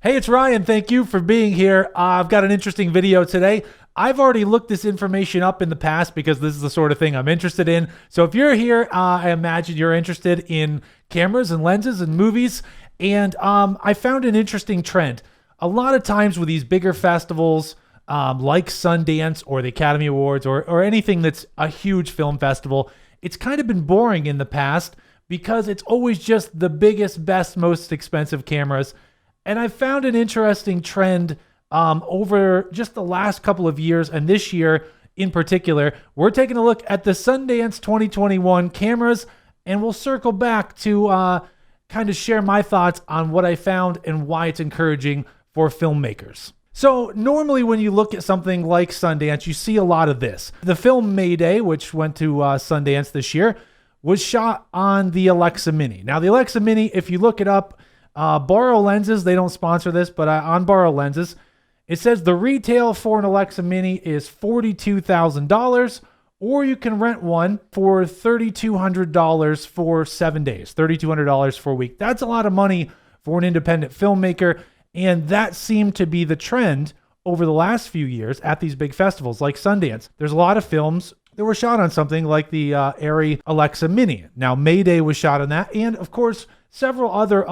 Hey, it's Ryan. Thank you for being here. I've got an interesting video today. I've already looked this information up in the past because this is the sort of thing I'm interested in. So if you're here, I imagine you're interested in cameras and lenses and movies. And I found an interesting trend. A lot of times with these bigger festivals like Sundance or the Academy Awards or anything that's a huge film festival, it's kind of been boring in the past because it's always just the biggest, best, most expensive cameras. And I found an interesting trend over just the last couple of years, and this year in particular. We're taking a look at the Sundance 2021 cameras, and we'll circle back to kind of share my thoughts on what I found and why it's encouraging for filmmakers. So normally when you look at something like Sundance, you see a lot of this. The film Mayday, which went to Sundance this year, was shot on the Alexa Mini. Now the Alexa Mini, if you look it up, Borrow Lenses, they don't sponsor this, but on Borrow Lenses, it says the retail for an Alexa Mini is $42,000, or you can rent one for $3,200 for 7 days, $3,200 for a week. That's a lot of money for an independent filmmaker, and that seemed to be the trend over the last few years at these big festivals like Sundance. There's a lot of films that were shot on something like the Arri Alexa Mini. Now, Mayday was shot on that, and of course, several other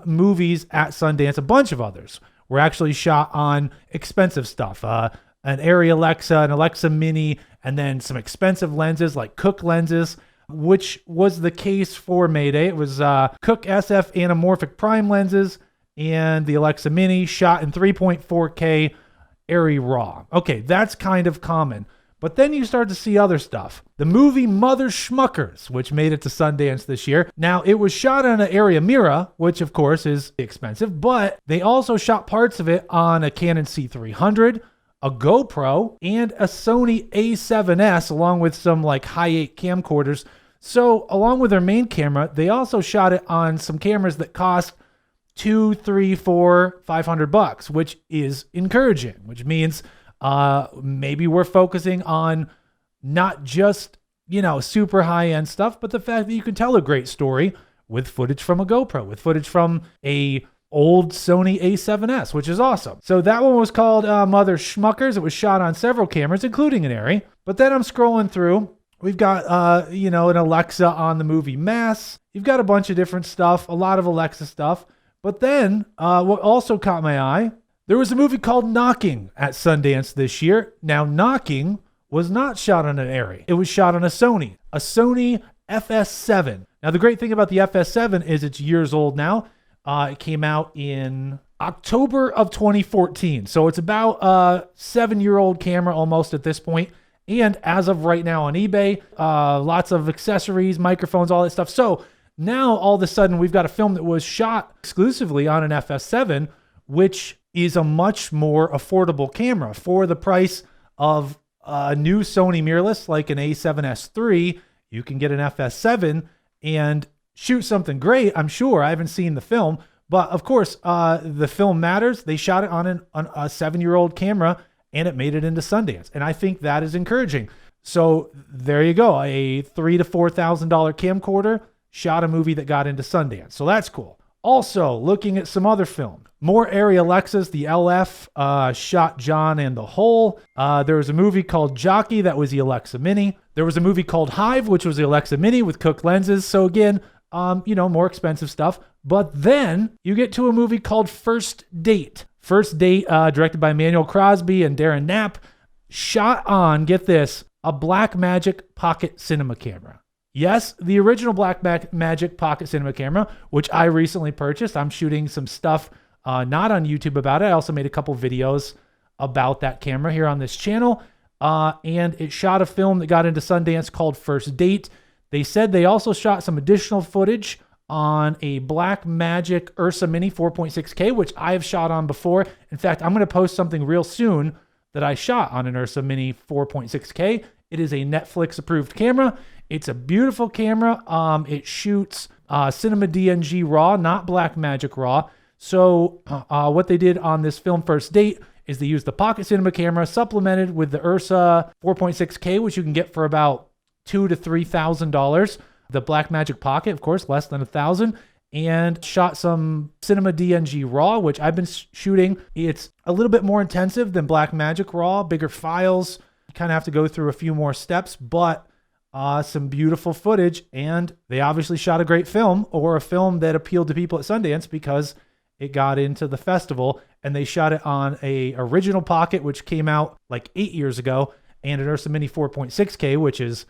movies at Sundance, a bunch of others, were actually shot on expensive stuff. An Arri Alexa, an Alexa Mini, and then some expensive lenses like Cooke lenses, which was the case for Mayday. It was Cooke SF anamorphic prime lenses and the Alexa Mini shot in 3.4K Arri RAW. Okay, that's kind of common. But then you start to see other stuff. The movie Mother Schmuckers, which made it to Sundance this year. Now, it was shot on an Arri Mira, which of course is expensive, but they also shot parts of it on a Canon C300, a GoPro, and a Sony A7S, along with some like Hi8 camcorders. So, along with their main camera, they also shot it on some cameras that cost $200, $300, $400, $500, which is encouraging, which means maybe we're focusing on not just, super high-end stuff, but the fact that you can tell a great story with footage from a GoPro, with footage from a old Sony A7S, which is awesome. So that one was called Mother Schmuckers. It was shot on several cameras, including an Arri. But then I'm scrolling through. We've got, an Alexa on the movie Mass. You've got a bunch of different stuff, a lot of Alexa stuff. But then what also caught my eye, there was a movie called Knocking at Sundance this year. Now, Knocking was not shot on an Arri. It was shot on a Sony FS7. Now, the great thing about the FS7 is it's years old now. It came out in October of 2014. So it's about a 7-year-old camera almost at this point. And as of right now on eBay, lots of accessories, microphones, all that stuff. So now all of a sudden we've got a film that was shot exclusively on an FS7, which is a much more affordable camera. For the price of a new Sony mirrorless like an A7S III, you can get an FS7 and shoot something great, I'm sure. I haven't seen the film, but of course, the film matters. They shot it on a 7-year-old camera, and it made it into Sundance, and I think that is encouraging. So there you go, a $3,000 to $4,000 camcorder shot a movie that got into Sundance, so that's cool. Also, looking at some other film. More Arri Alexas, the LF shot John and the Hole. There was a movie called Jockey that was the Alexa Mini. There was a movie called Hive, which was the Alexa Mini with Cooke lenses. So again, more expensive stuff. But then you get to a movie called First Date. First Date, directed by Emmanuel Crosby and Darren Knapp, shot on, get this, a Blackmagic pocket cinema camera. Yes, the original Blackmagic pocket cinema camera, which I recently purchased. I'm shooting some stuff not on YouTube about it. I also made a couple videos about that camera here on this channel. And it shot a film that got into Sundance called First Date. They said they also shot some additional footage on a Blackmagic Ursa Mini 4.6K, which I've shot on before. In fact, I'm going to post something real soon that I shot on an Ursa Mini 4.6K. It is a Netflix approved camera. It's a beautiful camera. It shoots Cinema DNG RAW, not Blackmagic RAW. So what they did on this film First Date is they used the pocket cinema camera supplemented with the Ursa 4.6K, which you can get for about $2,000 to $3,000. The Blackmagic Pocket, of course, less than $1,000. and shot some Cinema DNG RAW, which I've been shooting. It's a little bit more intensive than Blackmagic RAW, bigger files. You kind of have to go through a few more steps, but some beautiful footage. And they obviously shot a great film, or a film that appealed to people at Sundance because it got into the festival. And they shot it on a original Pocket, which came out like 8 years ago, and an Ursa Mini 4.6K, which is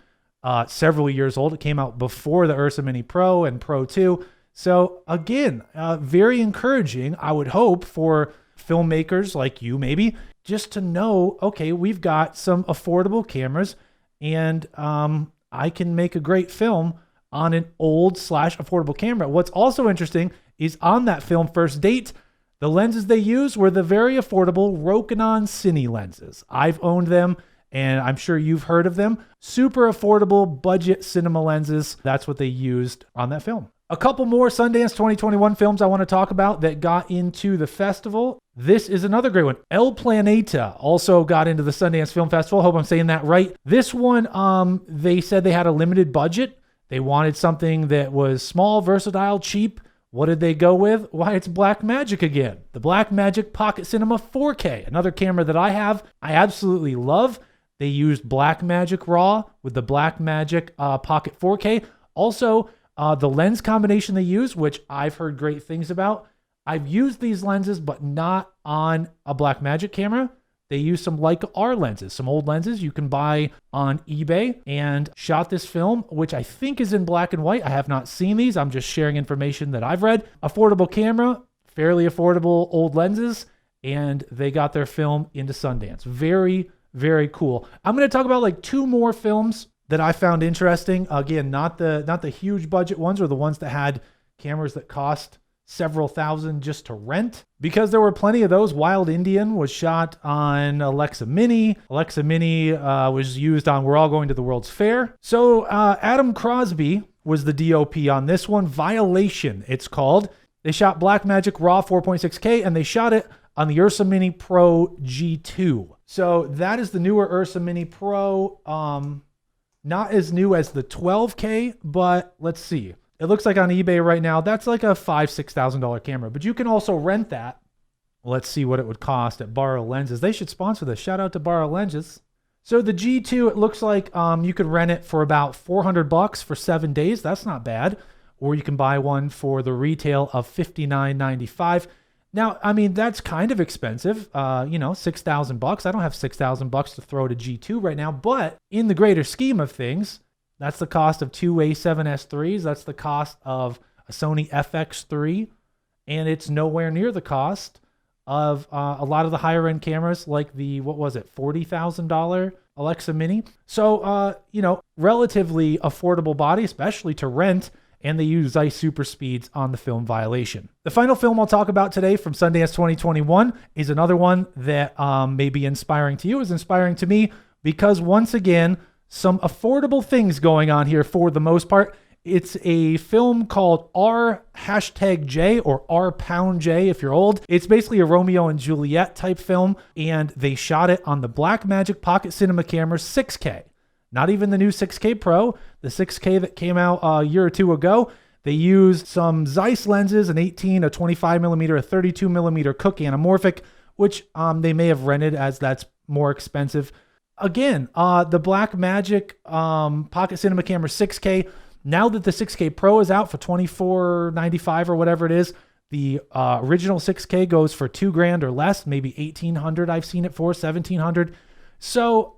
several years old. It came out before the Ursa Mini Pro and Pro 2. So again, very encouraging, I would hope, for filmmakers like you maybe, just to know, okay, we've got some affordable cameras, and I can make a great film on an old / affordable camera. What's also interesting is on that film First Date, the lenses they used were the very affordable Rokinon Cine lenses. I've owned them, and I'm sure you've heard of them. Super affordable budget cinema lenses. That's what they used on that film. A couple more Sundance 2021 films I want to talk about that got into the festival. This is another great one. El Planeta also got into the Sundance Film Festival. Hope I'm saying that right. This one, they said they had a limited budget. They wanted something that was small, versatile, cheap. What did they go with? Why, it's Blackmagic again. The Blackmagic Pocket Cinema 4K, another camera that I have. I absolutely love. They used Blackmagic RAW with the Blackmagic Pocket 4K. Also, the lens combination they use, which I've heard great things about. I've used these lenses, but not on a Blackmagic camera. They use some Leica R lenses, some old lenses you can buy on eBay, and shot this film, which I think is in black and white. I have not seen these. I'm just sharing information that I've read. Affordable camera, fairly affordable old lenses, and they got their film into Sundance. Very, very cool. I'm going to talk about like two more films that I found interesting. Again, not the huge budget ones, or the ones that had cameras that cost several thousand just to rent, because there were plenty of those. Wild Indian was shot on Alexa Mini. Alexa Mini was used on We're All Going to the World's Fair. So Adam Crosby was the DOP on this one. Violation, it's called. They shot Blackmagic RAW 4.6K, and they shot it on the Ursa Mini Pro G2. So that is the newer Ursa Mini Pro. Not as new as the 12K, but let's see. It looks like on eBay right now, that's like a $5,000-$6,000 camera, but you can also rent that. Let's see what it would cost at Borrow Lenses. They should sponsor this. Shout out to Borrow Lenses. So the G2, it looks like you could rent it for about $400 for 7 days. That's not bad. Or you can buy one for the retail of $59.95. Now, I mean, that's kind of expensive, $6,000. I don't have $6,000 to throw at a G2 right now, but in the greater scheme of things, that's the cost of two A7S3s. That's the cost of a Sony FX3, and it's nowhere near the cost of a lot of the higher end cameras, like the, $40,000 Alexa Mini. So, relatively affordable body, especially to rent. And they use Zeiss Super Speeds on the film Violation. The final film I'll talk about today from Sundance 2021 is another one that may be inspiring to you, is inspiring to me, because once again, some affordable things going on here for the most part. It's a film called R#J, or R#J if you're old. It's basically a Romeo and Juliet type film, and they shot it on the Blackmagic Pocket Cinema camera 6K. Not even the new 6K Pro, the 6K that came out a year or two ago. They used some Zeiss lenses, an 18, a 25 millimeter, a 32 millimeter Cooke anamorphic, which they may have rented as that's more expensive. Again, the Blackmagic Pocket Cinema camera 6K, now that the 6K Pro is out for $24.95 or whatever it is, the original 6K goes for $2,000 or less, maybe $1,800. I've seen it for $1,700. So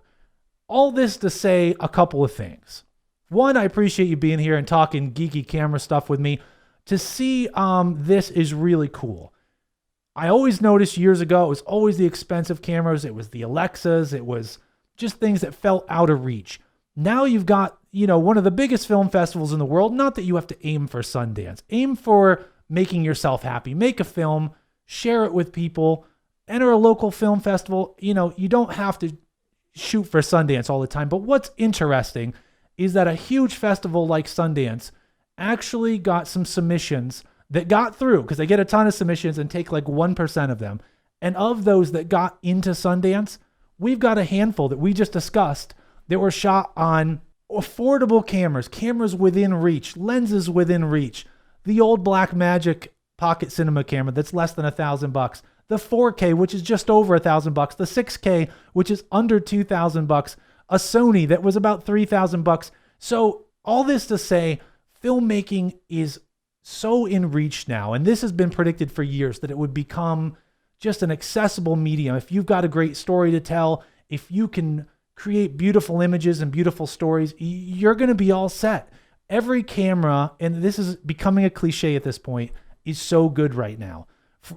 all this to say a couple of things. One, I appreciate you being here and talking geeky camera stuff with me. To see this is really cool. I always noticed years ago, it was always the expensive cameras. It was the Alexas. It was just things that felt out of reach. Now you've got, one of the biggest film festivals in the world. Not that you have to aim for Sundance. Aim for making yourself happy. Make a film, share it with people, enter a local film festival. You don't have to shoot for Sundance all the time. But what's interesting is that a huge festival like Sundance actually got some submissions that got through, because they get a ton of submissions and take like 1% of them. And of those that got into Sundance, we've got a handful that we just discussed that were shot on affordable cameras within reach, lenses within reach. the old Blackmagic pocket cinema camera that's less than $1,000, the 4K, which is just over $1,000, the 6K, which is under $2,000, a Sony that was about $3,000. So all this to say, filmmaking is so in reach now, and this has been predicted for years that it would become just an accessible medium. If you've got a great story to tell, if you can create beautiful images and beautiful stories, you're going to be all set. Every camera, and this is becoming a cliche at this point, is so good right now.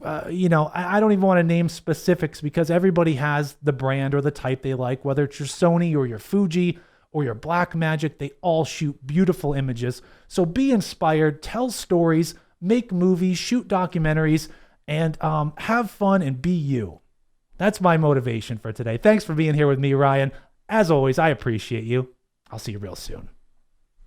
I don't even want to name specifics because everybody has the brand or the type they like, whether it's your Sony or your Fuji or your Blackmagic, they all shoot beautiful images. So be inspired, tell stories, make movies, shoot documentaries, and have fun and be you. That's my motivation for today. Thanks for being here with me, Ryan. As always, I appreciate you. I'll see you real soon.